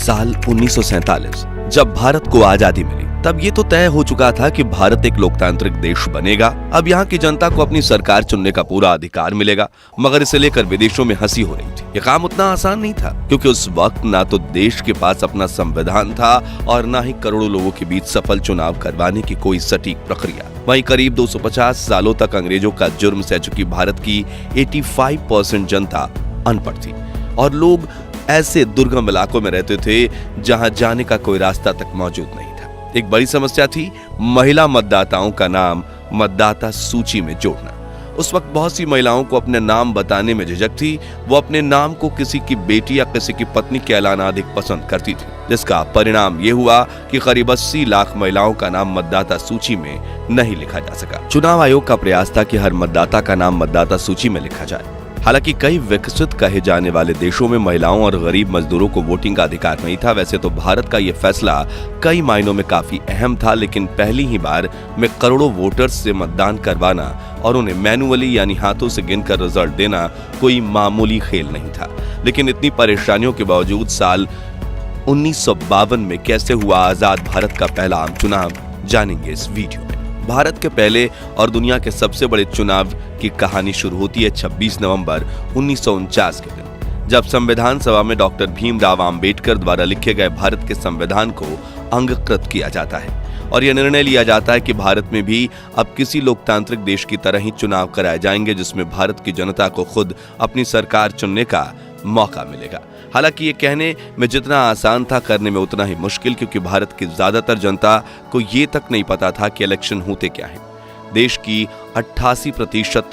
साल 1947 जब भारत को आजादी मिली, तब ये तो तय हो चुका था कि भारत एक लोकतांत्रिक देश बनेगा। अब यहाँ की जनता को अपनी सरकार चुनने का पूरा अधिकार मिलेगा, मगर इसे लेकर विदेशों में हंसी हो रही थी। ये काम उतना आसान नहीं था, क्योंकि उस वक्त ना तो देश के पास अपना संविधान था और ना ही करोड़ों लोगों के बीच सफल चुनाव करवाने की कोई सटीक प्रक्रिया। वहीं करीब 250 सालों तक अंग्रेजों का जुर्म सह चुकी भारत की 85% जनता अनपढ़ थी और लोग ऐसे दुर्गम इलाकों में रहते थे जहां जाने का कोई रास्ता तक मौजूद नहीं था। एक बड़ी समस्या थी महिला मतदाताओं का नाम मतदाता सूची में जोड़ना। उस वक्त बहुत सी महिलाओं को अपने नाम बताने में झिझक थी। वो अपने नाम को किसी की बेटी या किसी की पत्नी कहलाना अधिक पसंद करती थी, जिसका परिणाम ये हुआ कि करीब 80 लाख महिलाओं का नाम मतदाता सूची में नहीं लिखा जा सका। चुनाव आयोग का प्रयास था कि हर मतदाता का नाम मतदाता सूची में लिखा जाए। हालांकि कई विकसित कहे जाने वाले देशों में महिलाओं और गरीब मजदूरों को वोटिंग का अधिकार नहीं था। वैसे तो भारत का ये फैसला कई मायनों में काफी अहम था, लेकिन पहली ही बार में करोड़ों वोटर्स से मतदान करवाना और उन्हें मैनुअली यानी हाथों से गिनकर रिजल्ट देना कोई मामूली खेल नहीं था। लेकिन इतनी परेशानियों के बावजूद साल 1952 में कैसे हुआ आजाद भारत का पहला आम चुनाव, जानेंगे इस वीडियो में। भारत के पहले और दुनिया के सबसे बड़े चुनाव की कहानी शुरू होती है 26 नवंबर 1949 के दिन, जब संविधान सभा में डॉक्टर भीमराव अंबेडकर द्वारा लिखे गए भारत के संविधान को अंगीकृत किया जाता है और यह निर्णय लिया जाता है कि भारत में भी अब किसी लोकतांत्रिक देश की तरह ही चुनाव कराए जाएंगे, जिसमें भारत की जनता को खुद अपनी सरकार चुनने का मौका मिलेगा। हालांकि ये कहने में जितना आसान था, करने में उतना ही मुश्किल, क्योंकि भारत की ज्यादातर जनता को ये तक नहीं पता था कि इलेक्शन होते क्या हैं। देश की 88%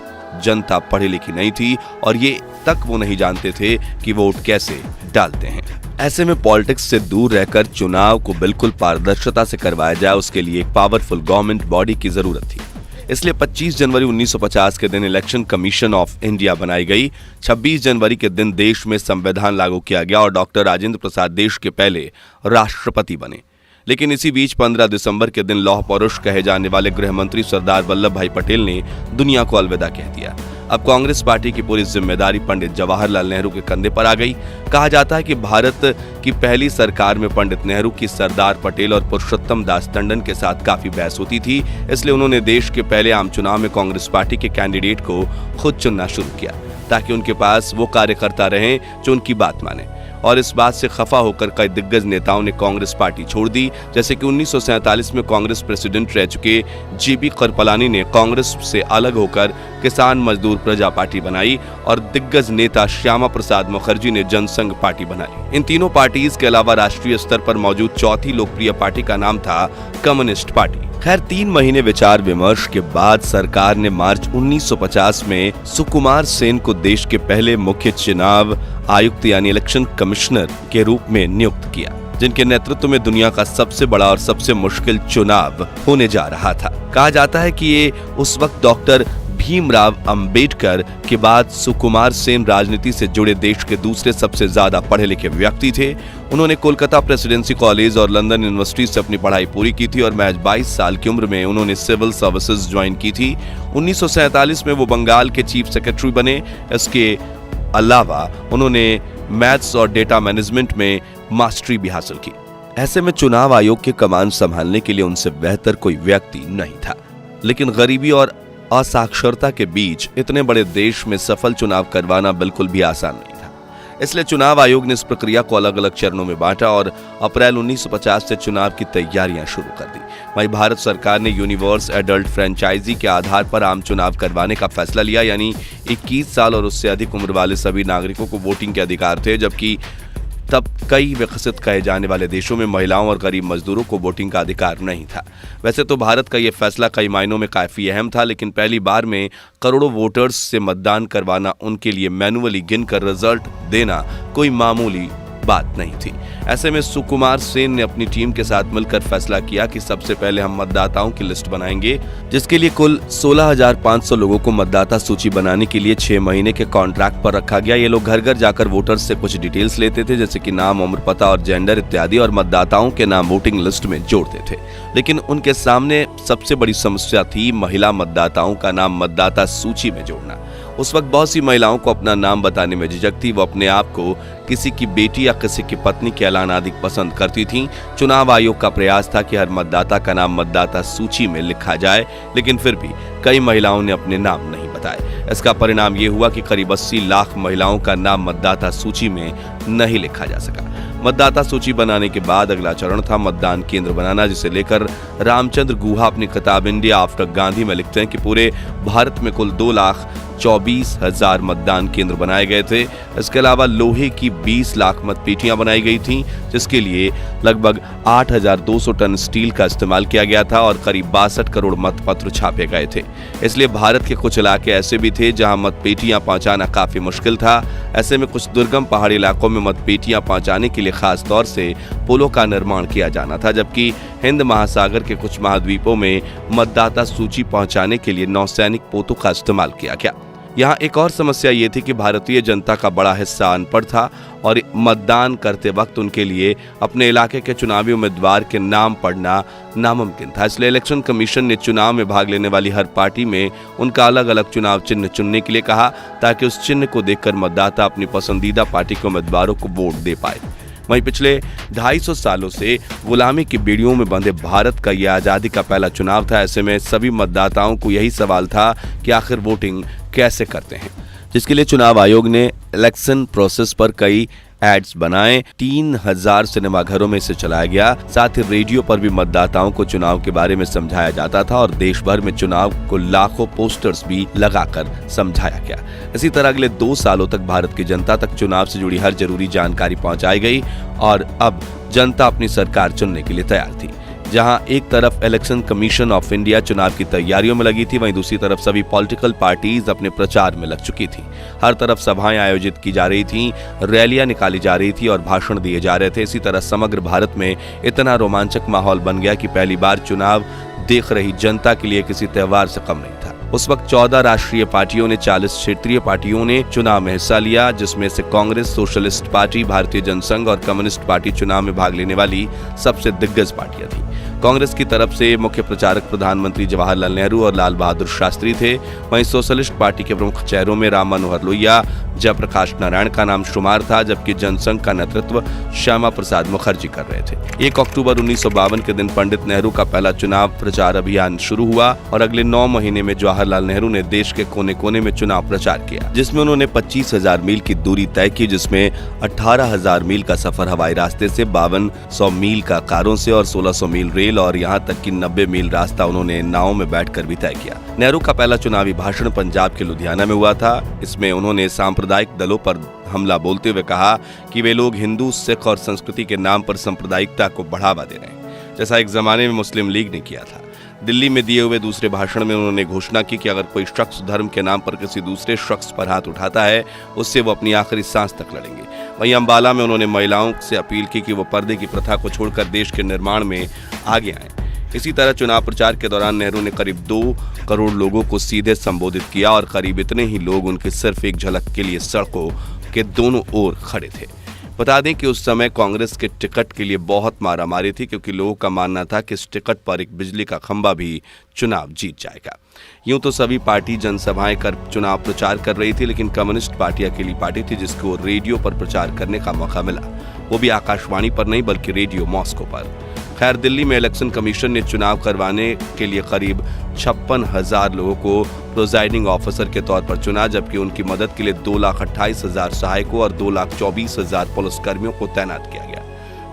जनता पढ़ी लिखी नहीं थी और ये तक वो नहीं जानते थे कि वोट कैसे डालते हैं। ऐसे में पॉलिटिक्स से दूर रहकर चुनाव को बिल्कुल पारदर्शिता से करवाया जाए, उसके लिए एक पावरफुल गवर्नमेंट बॉडी की जरूरत थी। इसलिए 25 जनवरी 1950 के दिन इलेक्शन कमीशन ऑफ इंडिया बनाई गई। 26 जनवरी के दिन देश में संविधान लागू किया गया और डॉक्टर राजेंद्र प्रसाद देश के पहले राष्ट्रपति बने। लेकिन इसी बीच 15 दिसंबर के दिन लौह पुरुष कहे जाने वाले गृह मंत्री सरदार वल्लभ भाई पटेल ने दुनिया को अलविदा कह दिया। अब कांग्रेस पार्टी की पूरी जिम्मेदारी पंडित जवाहरलाल नेहरू के कंधे पर आ गई। कहा जाता है कि भारत की पहली सरकार में पंडित नेहरू की सरदार पटेल और पुरुषोत्तम दास टंडन के साथ काफी बहस होती थी, इसलिए उन्होंने देश के पहले आम चुनाव में कांग्रेस पार्टी के कैंडिडेट को खुद चुनना शुरू किया, ताकि उनके पास वो कार्यकर्ता रहें जो उनकी बात माने। और इस बात से खफा होकर कई दिग्गज नेताओं ने कांग्रेस पार्टी छोड़ दी, जैसे कि 1947 में कांग्रेस प्रेसिडेंट रह चुके जीबी कृपलानी ने कांग्रेस से अलग होकर किसान मजदूर प्रजा पार्टी बनाई और दिग्गज नेता श्यामा प्रसाद मुखर्जी ने जनसंघ पार्टी बनाई। इन तीनों पार्टीज के अलावा राष्ट्रीय स्तर पर मौजूद चौथी लोकप्रिय पार्टी का नाम था कम्युनिस्ट पार्टी। खैर 3 महीने विचार विमर्श के बाद सरकार ने मार्च 1950 में सुकुमार सेन को देश के पहले मुख्य चुनाव आयुक्त यानी इलेक्शन कमिश्नर के रूप में नियुक्त किया, जिनके नेतृत्व में दुनिया का सबसे बड़ा और सबसे मुश्किल चुनाव होने जा रहा था। कहा जाता है कि ये उस वक्त डॉक्टर भीमराव अंबेडकर के बाद सुकुमार सेन राजनीति से जुड़े देश के दूसरे सबसे ज्यादा पढ़े लिखे व्यक्ति थे। उन्होंने कोलकाता प्रेसिडेंसी कॉलेज और लंदन यूनिवर्सिटी से अपनी पढ़ाई पूरी की थी और महज 22 साल की उम्र में उन्होंने सिविल सर्विसेज ज्वाइन की थी। 1947 में वो बंगाल के चीफ सेक्रेटरी बने। इसके अलावा उन्होंने मैथ्स और डेटा मैनेजमेंट में मास्टरी भी हासिल की। ऐसे में चुनाव आयोग के कमान संभालने के लिए उनसे बेहतर कोई व्यक्ति नहीं था। लेकिन गरीबी और असाक्षरता के बीच इतने बड़े देश में सफल चुनाव करवाना बिल्कुल भी आसान नहीं था। इसलिए चुनाव आयोग ने इस प्रक्रिया को अलग अलग चरणों में बांटा और अप्रैल 1950 से चुनाव की तैयारियां शुरू कर दी। वहीं भारत सरकार ने यूनिवर्स एडल्ट फ्रेंचाइजी के आधार पर आम चुनाव करवाने का फैसला लिया, यानी 21 साल और उससे अधिक उम्र वाले सभी नागरिकों को वोटिंग के अधिकार थे, जबकि तब कई विकसित कहे जाने वाले देशों में महिलाओं और गरीब मजदूरों को वोटिंग का अधिकार नहीं था। वैसे तो भारत का यह फैसला कई मायनों में काफी अहम था, लेकिन पहली बार में करोड़ों वोटर्स से मतदान करवाना, उनके लिए मैनुअली गिनकर रिजल्ट देना कोई मामूली बात नहीं थी। ऐसे में सुकुमार सेन ने अपनी टीम के साथ मिलकर फैसला किया कि सबसे पहले हम मतदाताओं की लिस्ट बनाएंगे, जिसके लिए कुल 16,500 लोगों को मतदाता सूची बनाने के लिए 6 महीने के कॉन्ट्रैक्ट पर रखा गया। ये लोग घर घर जाकर वोटर्स से कुछ डिटेल्स लेते थे, जैसे कि नाम, उम्र, पता और जेंडर इत्यादि, और मतदाताओं के नाम वोटिंग लिस्ट में जोड़ते थे। लेकिन उनके सामने सबसे बड़ी समस्या थी महिला मतदाताओं का नाम मतदाता सूची में जोड़ना। उस वक्त बहुत सी महिलाओं को अपना नाम बताने में झिझक थी। वो अपने आप को किसी की बेटी या किसी की पत्नी के ऐलान अधिक पसंद करती थीं। चुनाव आयोग का प्रयास था कि हर मतदाता का नाम मतदाता सूची में लिखा जाए, लेकिन फिर भी कई महिलाओं ने अपने नाम नहीं बताए। इसका परिणाम ये हुआ कि करीब 80 लाख महिलाओं का नाम मतदाता सूची में नहीं लिखा जा सका। मतदाता सूची बनाने के बाद अगला चरण था मतदान केंद्र बनाना, जिसे लेकर रामचंद्र गुहा अपनी किताब इंडिया आफ्टर गांधी में लिखते हैं कि पूरे भारत में कुल 2,24,000 मतदान केंद्र बनाए गए थे। इसके अलावा लोहे की 20 लाख मतपेटियां बनाई गई थीं, जिसके लिए लगभग 8,200 टन स्टील का इस्तेमाल किया गया था और करीब 62 करोड़ मतपत्र छापे गए थे। इसलिए भारत के कुछ इलाके ऐसे भी थे जहां मतपेटियां पहुंचाना काफी मुश्किल था। ऐसे में कुछ दुर्गम पहाड़ी इलाकों में मतपेटियां पहुंचाने के लिए खास तौर से पुलों का निर्माण किया जाना था, जबकि हिंद महासागर के कुछ महाद्वीपों में मतदाता सूची पहुंचाने के लिए नौसैनिक पोतों का इस्तेमाल किया गया। यहाँ एक और समस्या ये थी कि भारतीय जनता का बड़ा हिस्सा अनपढ़ था और मतदान करते वक्त उनके लिए अपने इलाके के चुनावी उम्मीदवार के नाम पढ़ना नामुमकिन था। इसलिए इलेक्शन कमीशन ने चुनाव में भाग लेने वाली हर पार्टी में उनका अलग अलग चुनाव चिन्ह चुनने के लिए कहा, ताकि उस चिन्ह को देखकर मतदाता अपनी पसंदीदा पार्टी के उम्मीदवारों को वोट दे पाए। वहीं पिछले 250 सालों से गुलामी की बेड़ियों में बंधे भारत का यह आजादी का पहला चुनाव था। ऐसे में सभी मतदाताओं को यही सवाल था कि आखिर वोटिंग कैसे करते हैं, जिसके लिए चुनाव आयोग ने इलेक्शन प्रोसेस पर कई एड्स बनाए। 3000 सिनेमा घरों में इसे चलाया गया। साथ ही रेडियो पर भी मतदाताओं को चुनाव के बारे में समझाया जाता था और देश भर में चुनाव को लाखों पोस्टर्स भी लगाकर समझाया गया। इसी तरह अगले 2 सालों तक भारत की जनता तक चुनाव से जुड़ी हर जरूरी जानकारी पहुंचाई गई और अब जनता अपनी सरकार चुनने के लिए तैयार थी। जहां एक तरफ इलेक्शन कमीशन ऑफ इंडिया चुनाव की तैयारियों में लगी थी, वहीं दूसरी तरफ सभी पॉलिटिकल पार्टीज अपने प्रचार में लग चुकी थी। हर तरफ सभाएं आयोजित की जा रही थीं, रैलियां निकाली जा रही थी और भाषण दिए जा रहे थे। इसी तरह समग्र भारत में इतना रोमांचक माहौल बन गया कि पहली बार चुनाव देख रही जनता के लिए किसी त्योहार से कम नहीं था। उस वक्त 14 राष्ट्रीय पार्टियों ने 40 क्षेत्रीय पार्टियों ने चुनाव में हिस्सा लिया, जिसमें से कांग्रेस, सोशलिस्ट पार्टी, भारतीय जनसंघ और कम्युनिस्ट पार्टी चुनाव में भाग लेने वाली सबसे दिग्गज पार्टियां थी। कांग्रेस की तरफ से मुख्य प्रचारक प्रधानमंत्री जवाहरलाल नेहरू और लाल बहादुर शास्त्री थे। वहीं सोशलिस्ट पार्टी के प्रमुख चेहरों में राम मनोहर लोहिया, जयप्रकाश नारायण का नाम शुमार था, जबकि जनसंघ का नेतृत्व श्यामा प्रसाद मुखर्जी कर रहे थे। 1 अक्टूबर 1952 के दिन पंडित नेहरू का पहला चुनाव प्रचार अभियान शुरू हुआ और अगले 9 महीने में जवाहरलाल नेहरू ने देश के कोने कोने में चुनाव प्रचार किया, जिसमें उन्होंने 25,000 मील की दूरी तय की, जिसमें 18,000 मील का सफर हवाई रास्ते से, 5200 मील का कारों से और 1600 मील रेल और यहाँ तक कि 90 मील रास्ता उन्होंने नावों में बैठकर भी तय किया। नेहरू का पहला चुनावी भाषण पंजाब के लुधियाना में हुआ था। इसमें उन्होंने सांप्रदायिक दलों पर हमला बोलते हुए कहा कि वे लोग हिंदू, सिख और संस्कृति के नाम पर सांप्रदायिकता को बढ़ावा दे रहे हैं, जैसा एक जमाने में मुस्लिम लीग ने किया था। दिल्ली में दिए हुए दूसरे भाषण में उन्होंने घोषणा की कि अगर कोई शख्स धर्म के नाम पर किसी दूसरे शख्स पर हाथ उठाता है, उससे वो अपनी आखिरी सांस तक लड़ेंगे। वहीं अंबाला में उन्होंने महिलाओं से अपील की कि वो पर्दे की प्रथा को छोड़कर देश के निर्माण में आगे आएं। इसी तरह चुनाव प्रचार के दौरान नेहरू ने करीब 2 करोड़ लोगों को सीधे संबोधित किया और करीब इतने ही लोग उनकी सिर्फ एक झलक के लिए सड़कों के दोनों ओर खड़े थे। बता दें कि उस समय कांग्रेस के टिकट के लिए बहुत मारामारी थी, क्योंकि लोगों का मानना था कि इस टिकट पर एक बिजली का खंभा भी चुनाव जीत जाएगा। यूं तो सभी पार्टी जनसभाएं कर चुनाव प्रचार कर रही थी, लेकिन कम्युनिस्ट पार्टी अकेली पार्टी थी जिसको रेडियो पर प्रचार करने का मौका मिला, वो भी आकाशवाणी पर नहीं बल्कि रेडियो मॉस्को पर। खैर, दिल्ली में इलेक्शन कमीशन ने चुनाव करवाने के लिए करीब 56,000 लोगों को प्रिजाइडिंग ऑफिसर के तौर पर चुना, जबकि उनकी मदद के लिए 2,28,000 सहायकों और 2,24,000 पुलिसकर्मियों को तैनात किया गया।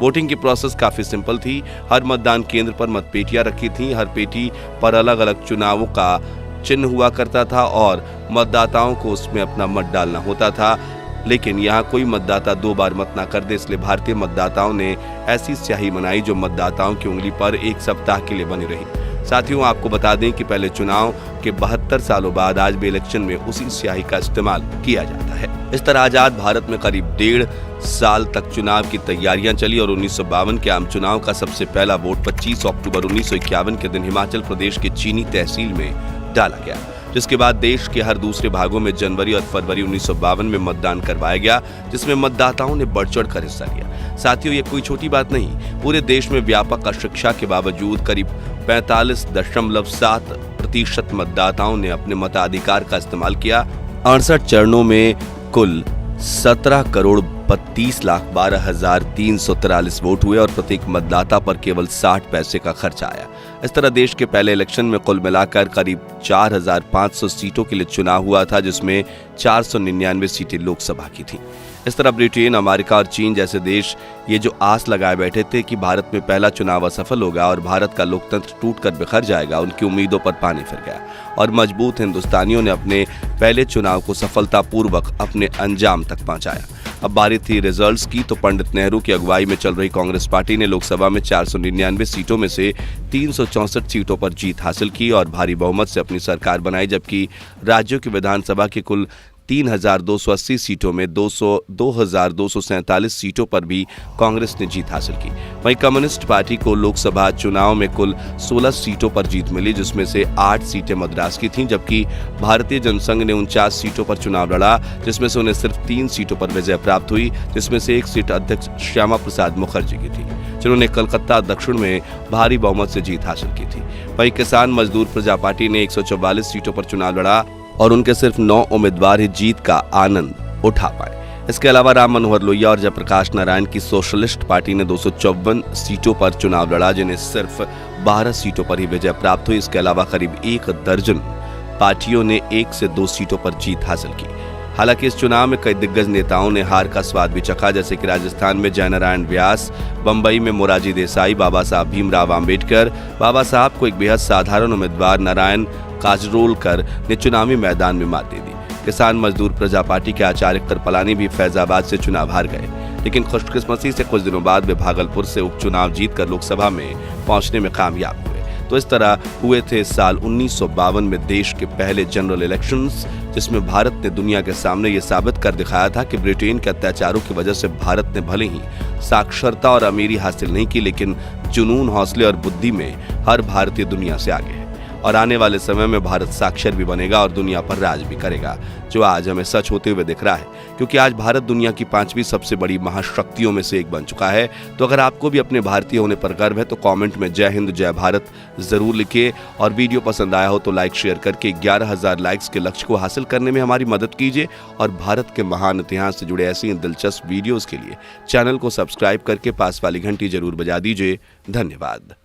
वोटिंग की प्रोसेस काफी सिंपल थी। हर मतदान केंद्र पर मतपेटियां रखी थीं। हर पेटी पर अलग अलग चुनावों का चिन्ह हुआ करता था और मतदाताओं को उसमें अपना मत डालना होता था। लेकिन यहाँ कोई मतदाता 2 बार मत ना कर दे, इसलिए भारतीय मतदाताओं ने ऐसी स्याही बनाई जो मतदाताओं की उंगली पर 1 सप्ताह के लिए बनी रही। साथियों, आपको बता दें कि पहले चुनाव के 72 सालों बाद आज भी इलेक्शन में उसी स्याही का इस्तेमाल किया जाता है। इस तरह आजाद भारत में करीब 1.5 साल तक चुनाव की तैयारियां चली और 1952 के आम चुनाव का सबसे पहला वोट 25 अक्टूबर 1951 के दिन हिमाचल प्रदेश के चीनी तहसील में डाला गया, जिसके बाद देश के हर दूसरे भागों में जनवरी और फरवरी 1952 में मतदान करवाया गया, जिसमें मतदाताओं ने बढ़ चढ़ कर हिस्सा लिया। साथियों, ये कोई छोटी बात नहीं। पूरे देश में व्यापक अशिक्षा के बावजूद करीब 45.7% मतदाताओं ने अपने मताधिकार का इस्तेमाल किया। 68 चरणों में कुल 17,32,12,343 वोट हुए और प्रत्येक मतदाता पर केवल 60 पैसे का खर्च आया। इस तरह देश के पहले इलेक्शन में कुल मिलाकर करीब 4,500 सीटों के लिए चुनाव हुआ था, जिसमें 499 सीटें लोकसभा की थीं। इस तरह ब्रिटेन, अमेरिका और चीन जैसे देश ये जो आस लगाए बैठे थे कि भारत में पहला चुनाव असफल होगा और भारत का लोकतंत्र टूटकर बिखर जाएगा, उनकी उम्मीदों पर पानी फिर गया और मजबूत हिंदुस्तानियों ने अपने पहले चुनाव को सफलतापूर्वक अपने अंजाम तक पहुंचाया। अब बारी थी रिजल्ट्स की, तो पंडित नेहरू की अगुवाई में चल रही कांग्रेस पार्टी ने लोकसभा में 499 सीटों में से 364 सीटों पर जीत हासिल की और भारी बहुमत से अपनी सरकार बनाई, जबकि राज्यों की विधानसभा की कुल 3,280 सीटों में 2,247 सीटों पर भी कांग्रेस ने जीत हासिल की। वहीं कम्युनिस्ट पार्टी को लोकसभा चुनाव में कुल 16 सीटों पर जीत मिली, जिसमें से 8 सीटें मद्रास की थीं, जबकि भारतीय जनसंघ ने 49 सीटों पर चुनाव लड़ा, जिसमें से उन्हें सिर्फ 3 सीटों पर विजय प्राप्त हुई, जिसमें से 1 सीट अध्यक्ष श्यामा प्रसाद मुखर्जी की थी, जिन्होंने कलकत्ता दक्षिण में भारी बहुमत से जीत हासिल की थी। वहीं किसान मजदूर प्रजा पार्टी ने 144 सीटों पर चुनाव लड़ा और उनके सिर्फ 9 उम्मीदवार ही जीत का आनंद उठा पाए। इसके अलावा राम मनोहर लोहिया और जयप्रकाश नारायण की सोशलिस्ट पार्टी ने 254 सीटों पर चुनाव लड़ा, जिन्हें सिर्फ 12 सीटों पर ही विजय प्राप्त हुई। इसके अलावा करीब 1 दर्जन पार्टियों ने 1 से 2 सीटों पर जीत हासिल की। हालांकि इस चुनाव में कई दिग्गज नेताओं ने हार का स्वाद भी चखा, जैसे कि राजस्थान में जयनारायण व्यास, बंबई में मोरारजी देसाई, बाबा साहब भीमराव आम्बेडकर, बाबा साहब को एक बेहद साधारण उम्मीदवार नारायण काजरोलकर ने चुनावी मैदान में मात दे दी। किसान मजदूर प्रजा पार्टी के आचार्य कृपलानी भी फैजाबाद से चुनाव हार गए, लेकिन खुशकिस्मती से कुछ दिनों बाद वे भागलपुर से उपचुनाव जीतकर लोकसभा में पहुंचने में कामयाब हुए। तो इस तरह हुए थे साल 1952 में देश के पहले जनरल इलेक्शंस, जिसमें भारत ने दुनिया के सामने ये साबित कर दिखाया था कि ब्रिटेन के अत्याचारों की वजह से भारत ने भले ही साक्षरता और अमीरी हासिल नहीं की, लेकिन जुनून, हौसले और बुद्धि में हर भारतीय दुनिया से आगे है और आने वाले समय में भारत साक्षर भी बनेगा और दुनिया पर राज भी करेगा, जो आज हमें सच होते हुए दिख रहा है, क्योंकि आज भारत दुनिया की 5वीं सबसे बड़ी महाशक्तियों में से एक बन चुका है। तो अगर आपको भी अपने भारतीय होने पर गर्व है तो कमेंट में जय हिंद जय भारत जरूर लिखिए और वीडियो पसंद आया हो तो लाइक शेयर करके 11,000 लाइक्स के लक्ष्य को हासिल करने में हमारी मदद कीजिए और भारत के महान इतिहास से जुड़े ऐसी दिलचस्प वीडियोस के लिए चैनल को सब्सक्राइब करके पास वाली घंटी जरूर बजा दीजिए। धन्यवाद।